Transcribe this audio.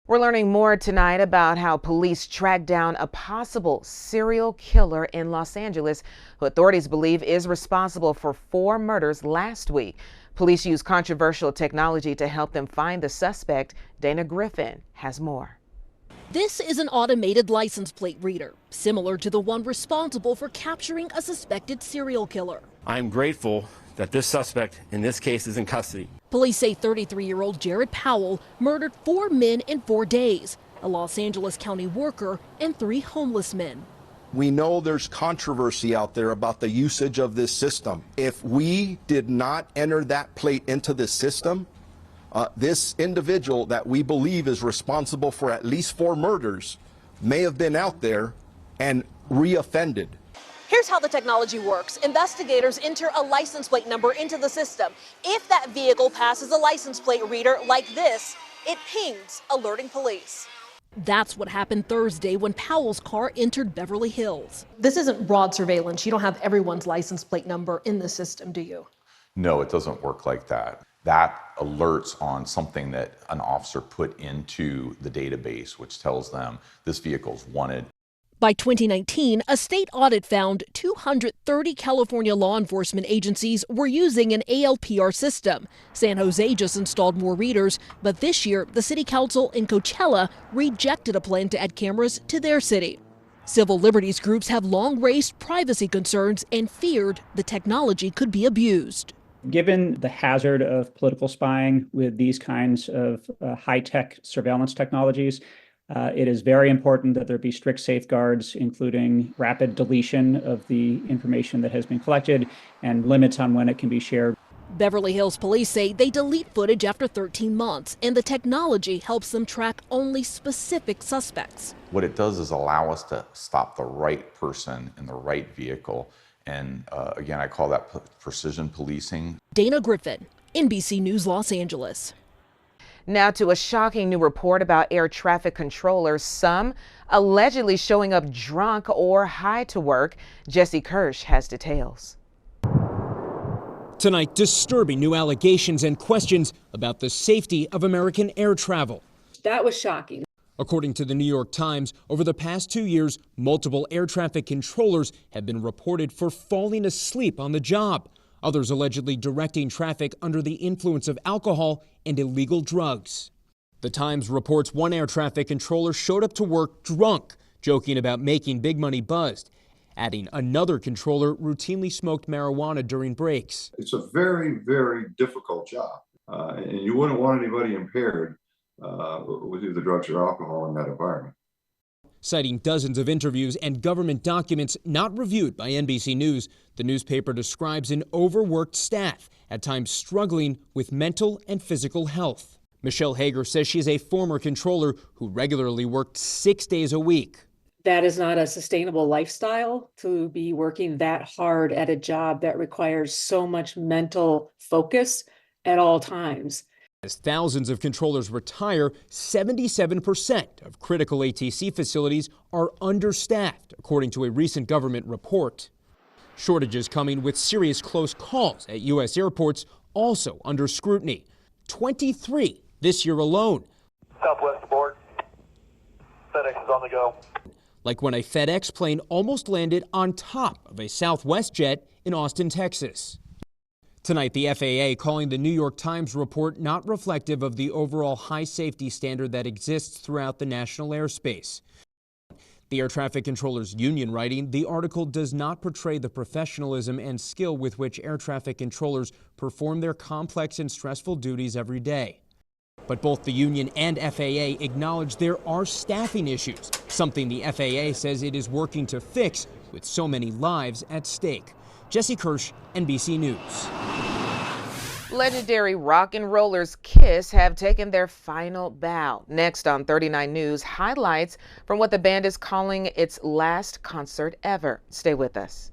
We're learning more tonight about how police tracked down a possible serial killer in Los Angeles, who authorities believe is responsible for 4 murders last week. Police used controversial technology to help them find the suspect. Dana Griffin has more. This is an automated license plate reader, similar to the one responsible for capturing a suspected serial killer. I'm grateful that this suspect in this case is in custody. Police say 33-year-old Jared Powell murdered 4 men in 4 days, a Los Angeles County worker and 3 homeless men. We know there's controversy out there about the usage of this system. If we did not enter that plate into this system, this individual that we believe is responsible for at least 4 murders may have been out there and reoffended. Here's how the technology works. Investigators enter a license plate number into the system. If that vehicle passes a license plate reader like this, it pings, alerting police. That's what happened Thursday when Powell's car entered Beverly Hills. This isn't broad surveillance. You don't have everyone's license plate number in the system, do you? No, it doesn't work like that. That alerts on something that an officer put into the database, which tells them this vehicle's wanted. By 2019, a state audit found 230 California law enforcement agencies were using an ALPR system. San Jose just installed more readers, but this year, the city council in Coachella rejected a plan to add cameras to their city. Civil liberties groups have long raised privacy concerns and feared the technology could be abused. Given the hazard of political spying with these kinds of high-tech surveillance technologies, it is very important that there be strict safeguards, including rapid deletion of the information that has been collected and limits on when it can be shared. Beverly Hills police say they delete footage after 13 months, and the technology helps them track only specific suspects. What it does is allow us to stop the right person in the right vehicle. And again, I call that precision policing. Dana Griffin, NBC News, Los Angeles. Now to a shocking new report about air traffic controllers, some allegedly showing up drunk or high to work. Jesse Kirsch has details. Tonight, disturbing new allegations and questions about the safety of American air travel. That was shocking. According to the New York Times, over the past 2 years, multiple air traffic controllers have been reported for falling asleep on the job. Others allegedly directing traffic under the influence of alcohol and illegal drugs. The Times reports one air traffic controller showed up to work drunk, joking about making big money buzzed. Adding another controller routinely smoked marijuana during breaks. It's a very, very difficult job, and you wouldn't want anybody impaired with either drugs or alcohol in that environment. Citing dozens of interviews and government documents not reviewed by NBC News, the newspaper describes an overworked staff, at times struggling with mental and physical health. Michelle Hager says she's a former controller who regularly worked 6 days a week. That is not a sustainable lifestyle, to be working that hard at a job that requires so much mental focus at all times. As thousands of controllers retire, 77% of critical ATC facilities are understaffed, according to a recent government report. Shortages coming with serious close calls at U.S. airports also under scrutiny. 23 this year alone. Southwest aboard. FedEx is on the go. Like when a FedEx plane almost landed on top of a Southwest jet in Austin, Texas. Tonight, the FAA calling the New York Times report not reflective of the overall high safety standard that exists throughout the national airspace. The Air Traffic Controllers Union writing, the article does not portray the professionalism and skill with which air traffic controllers perform their complex and stressful duties every day. But both the union and FAA acknowledge there are staffing issues, something the FAA says it is working to fix with so many lives at stake. Jesse Kirsch, NBC News. Legendary rock and rollers Kiss have taken their final bow. Next on 39 News, highlights from what the band is calling its last concert ever. Stay with us.